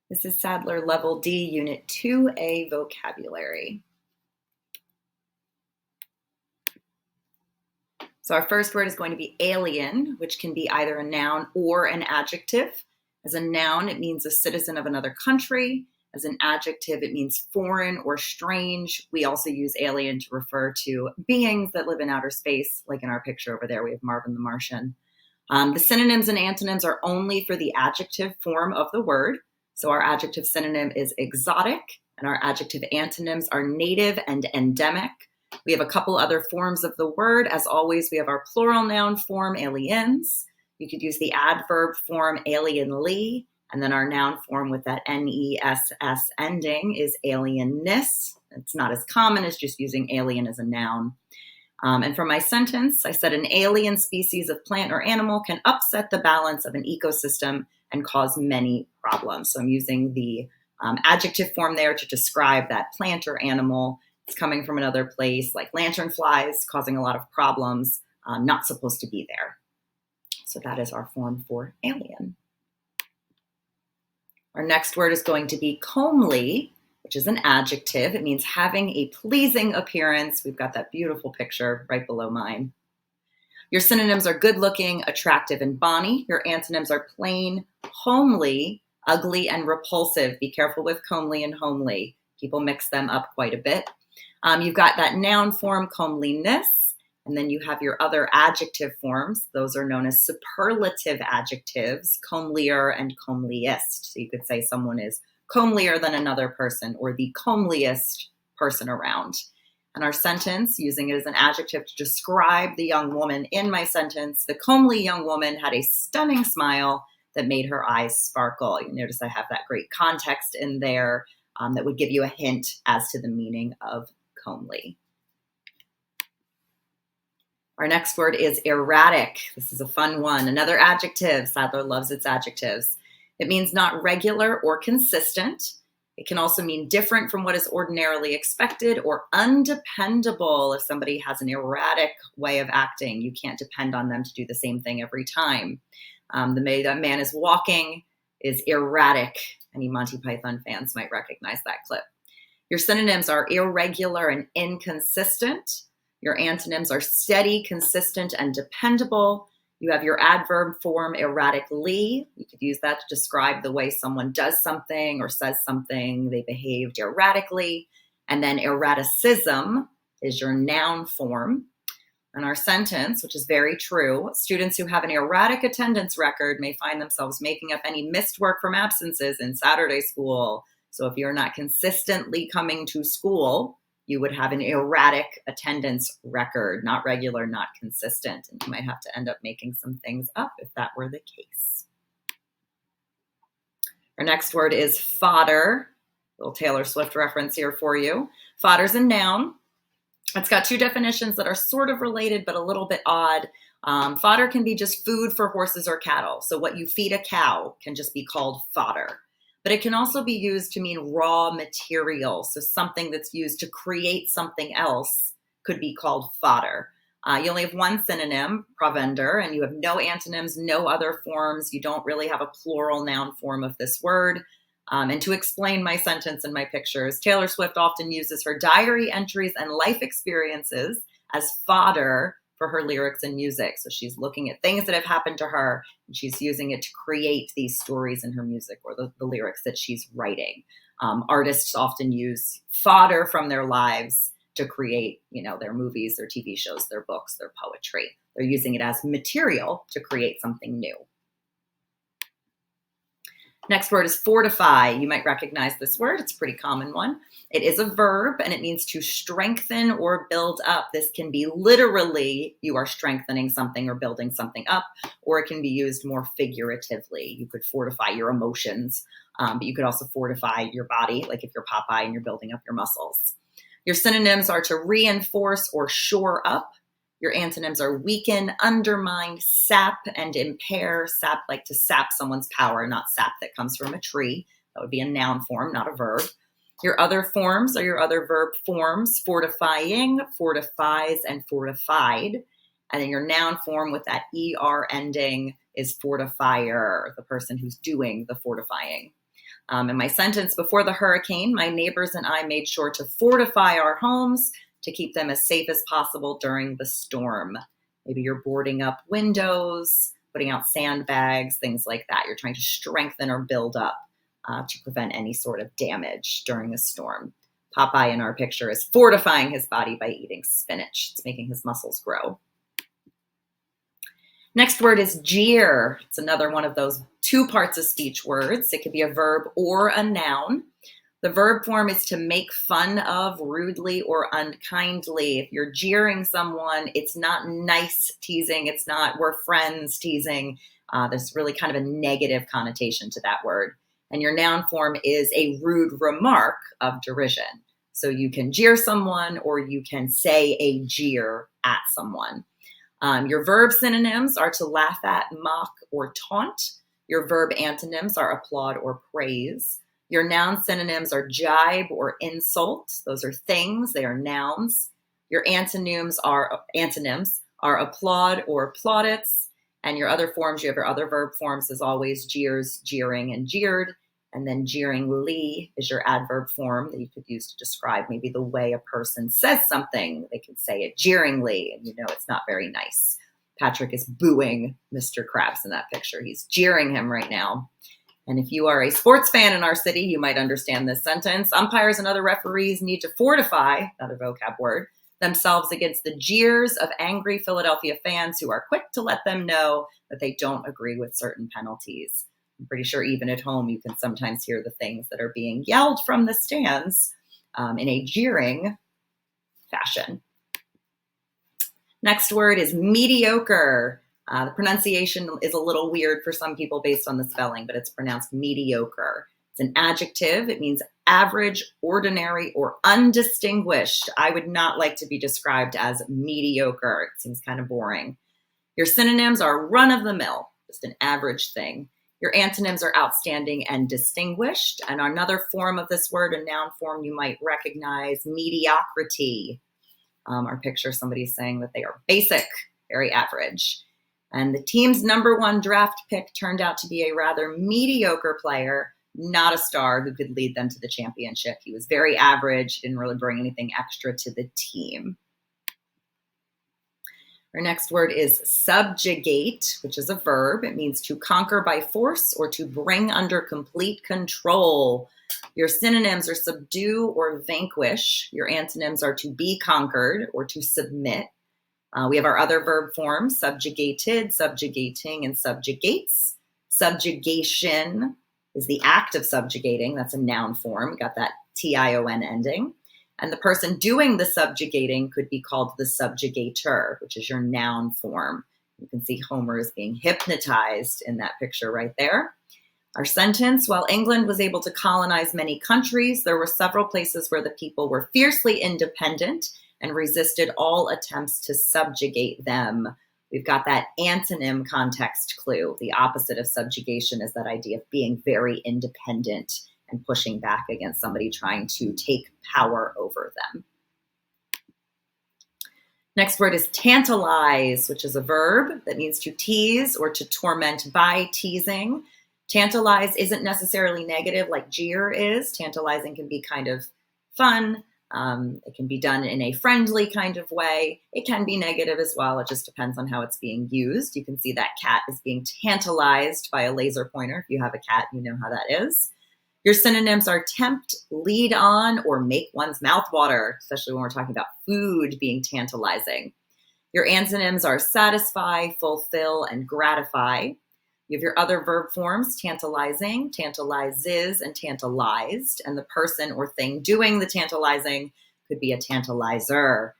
This is Sadlier Level D, Unit 2A, Vocabulary. So our first word is going to be alien, which can be either a noun or an adjective. As a noun, it means a citizen of another country. As an adjective, it means foreign or strange. We also use alien to refer to beings that live in outer space, like in our picture over there, we have Marvin the Martian. The synonyms and antonyms are only for the adjective form of the word. So our adjective synonym is exotic, and our adjective antonyms are native and endemic. We have a couple other forms of the word. As always, we have our plural noun form, aliens. You could use the adverb form, alienly, and then our noun form with that N-E-S-S ending is alienness. It's not as common as just using alien as a noun. And for my sentence, I said an alien species of plant or animal can upset the balance of an ecosystem and cause many problems. So I'm using the adjective form there to describe that plant or animal. It's coming from another place, like lanternflies, causing a lot of problems, not supposed to be there. So that is our form for alien. Our next word is going to be comely, which is an adjective. It means having a pleasing appearance. We've got that beautiful picture right below mine. Your synonyms are good looking, attractive, and bonny. Your antonyms are plain, homely, ugly, and repulsive. Be careful with comely and homely. People mix them up quite a bit. You've got that noun form, comeliness, and then you have your other adjective forms. Those are known as superlative adjectives, comelier and comeliest. So you could say someone is comelier than another person, or the comeliest person around. And our sentence, using it as an adjective to describe the young woman in my sentence, the comely young woman had a stunning smile that made her eyes sparkle. You notice I have that great context in there that would give you a hint as to the meaning of comely. Our next word is erratic. This is a fun one. Another adjective. Sadler loves its adjectives. It means not regular or consistent. It can also mean different from what is ordinarily expected or undependable. If somebody has an erratic way of acting, you can't depend on them to do the same thing every time. The way that man is walking is erratic. Any Monty Python fans might recognize that clip. Your synonyms are irregular and inconsistent. Your antonyms are steady, consistent, and dependable. You have your adverb form, erratically. You could use that to describe the way someone does something or says something. They behaved erratically. And then erraticism is your noun form. And our sentence, which is very true, students who have an erratic attendance record may find themselves making up any missed work from absences in Saturday school. So if you're not consistently coming to school, you would have an erratic attendance record, not regular, not consistent. And you might have to end up making some things up if that were the case. Our next word is fodder. A little Taylor Swift reference here for you. Fodder's a noun. It's got two definitions that are sort of related, but a little bit odd. Fodder can be just food for horses or cattle. So what you feed a cow can just be called fodder. But it can also be used to mean raw material. So something that's used to create something else could be called fodder. You only have one synonym, provender, and you have no antonyms, no other forms. You don't really have a plural noun form of this word. And to explain my sentence and my pictures, Taylor Swift often uses her diary entries and life experiences as fodder for her lyrics and music. So she's looking at things that have happened to her, and she's using it to create these stories in her music or the lyrics that she's writing. Artists often use fodder from their lives to create, their movies, their TV shows, their books, their poetry. They're using it as material to create something new. Next word is fortify. You might recognize this word. It's a pretty common one. It is a verb, and it means to strengthen or build up. This can be literally you are strengthening something or building something up, or it can be used more figuratively. You could fortify your emotions, but you could also fortify your body, like if you're Popeye and you're building up your muscles. Your synonyms are to reinforce or shore up. Your antonyms are weaken, undermine, sap, and impair. Sap, like to sap someone's power, not sap that comes from a tree. That would be a noun form, not a verb. Your other forms are your other verb forms, fortifying, fortifies, and fortified. And then your noun form with that ER ending is fortifier, the person who's doing the fortifying. In my sentence, before the hurricane, my neighbors and I made sure to fortify our homes to keep them as safe as possible during the storm. Maybe you're boarding up windows, putting out sandbags, things like that. You're trying to strengthen or build up to prevent any sort of damage during a storm. Popeye in our picture is fortifying his body by eating spinach. It's making his muscles grow. Next word is jeer. It's another one of those two parts of speech words. It could be a verb or a noun. The verb form is to make fun of rudely or unkindly. If you're jeering someone, it's not nice teasing. It's not we're friends teasing. There's really kind of a negative connotation to that word. And your noun form is a rude remark of derision. So you can jeer someone or you can say a jeer at someone. Your verb synonyms are to laugh at, mock, or taunt. Your verb antonyms are applaud or praise. Your noun synonyms are jibe or insult. Those are things, they are nouns. Your antonyms are applaud or plaudits. And your other forms, you have your other verb forms as always, jeers, jeering, and jeered. And then jeeringly is your adverb form that you could use to describe maybe the way a person says something. They could say it jeeringly, and you know it's not very nice. Patrick is booing Mr. Krabs in that picture. He's jeering him right now. And if you are a sports fan in our city, you might understand this sentence. Umpires and other referees need to fortify, another vocab word, themselves against the jeers of angry Philadelphia fans who are quick to let them know that they don't agree with certain penalties. I'm pretty sure even at home, you can sometimes hear the things that are being yelled from the stands in a jeering fashion. Next word is mediocre. The pronunciation is a little weird for some people based on the spelling, but it's pronounced mediocre. It's an adjective. It means average, ordinary, or undistinguished. I would not like to be described as mediocre. It seems kind of boring. Your synonyms are run-of-the-mill, just an average thing. Your antonyms are outstanding and distinguished. And another form of this word, a noun form you might recognize, mediocrity. Our picture, somebody's saying that they are basic, very average. And the team's #1 draft pick turned out to be a rather mediocre player, not a star who could lead them to the championship. He was very average, didn't really bring anything extra to the team. Our next word is subjugate, which is a verb. It means to conquer by force or to bring under complete control. Your synonyms are subdue or vanquish. Your antonyms are to be conquered or to submit. We have our other verb forms, subjugated, subjugating, and subjugates. Subjugation is the act of subjugating. That's a noun form. We got that T-I-O-N ending. And the person doing the subjugating could be called the subjugator, which is your noun form. You can see Homer is being hypnotized in that picture right there. Our sentence, while England was able to colonize many countries, there were several places where the people were fiercely independent and resisted all attempts to subjugate them. We've got that antonym context clue. The opposite of subjugation is that idea of being very independent and pushing back against somebody trying to take power over them. Next word is tantalize, which is a verb that means to tease or to torment by teasing. Tantalize isn't necessarily negative like jeer is. Tantalizing can be kind of fun. It can be done in a friendly kind of way. It can be negative as well. It just depends on how it's being used. You can see that cat is being tantalized by a laser pointer. If you have a cat, you know how that is. Your synonyms are tempt, lead on, or make one's mouth water, especially when we're talking about food being tantalizing. Your antonyms are satisfy, fulfill, and gratify. You have your other verb forms, tantalizing, tantalizes, and tantalized. And the person or thing doing the tantalizing could be a tantalizer.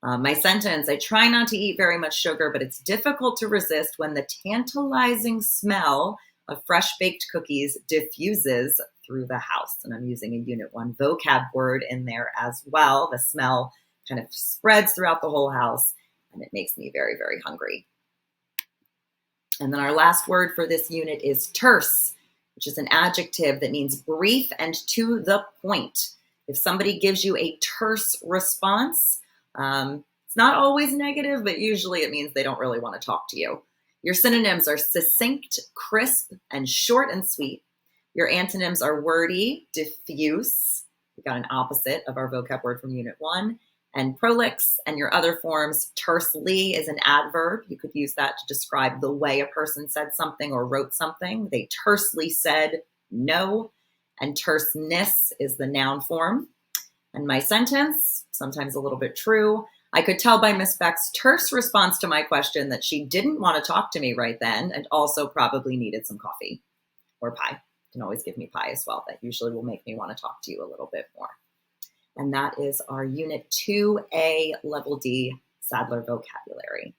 My sentence, I try not to eat very much sugar, but it's difficult to resist when the tantalizing smell of fresh baked cookies diffuses through the house. And I'm using a Unit 1 vocab word in there as well. The smell kind of spreads throughout the whole house, and it makes me very, very hungry. And then our last word for this unit is terse, which is an adjective that means brief and to the point. If somebody gives you a terse response, it's not always negative, but usually it means they don't really want to talk to you. Your synonyms are succinct, crisp, and short and sweet. Your antonyms are wordy, diffuse. We got an opposite of our vocab word from Unit 1. And prolix. And your other forms, tersely is an adverb. You could use that to describe the way a person said something or wrote something. They tersely said no. And terseness is the noun form. And my sentence, sometimes a little bit true. I could tell by Miss Beck's terse response to my question that she didn't want to talk to me right then and also probably needed some coffee or pie. You can always give me pie as well. That usually will make me want to talk to you a little bit more. And that is our Unit 2A Level D Sadlier vocabulary.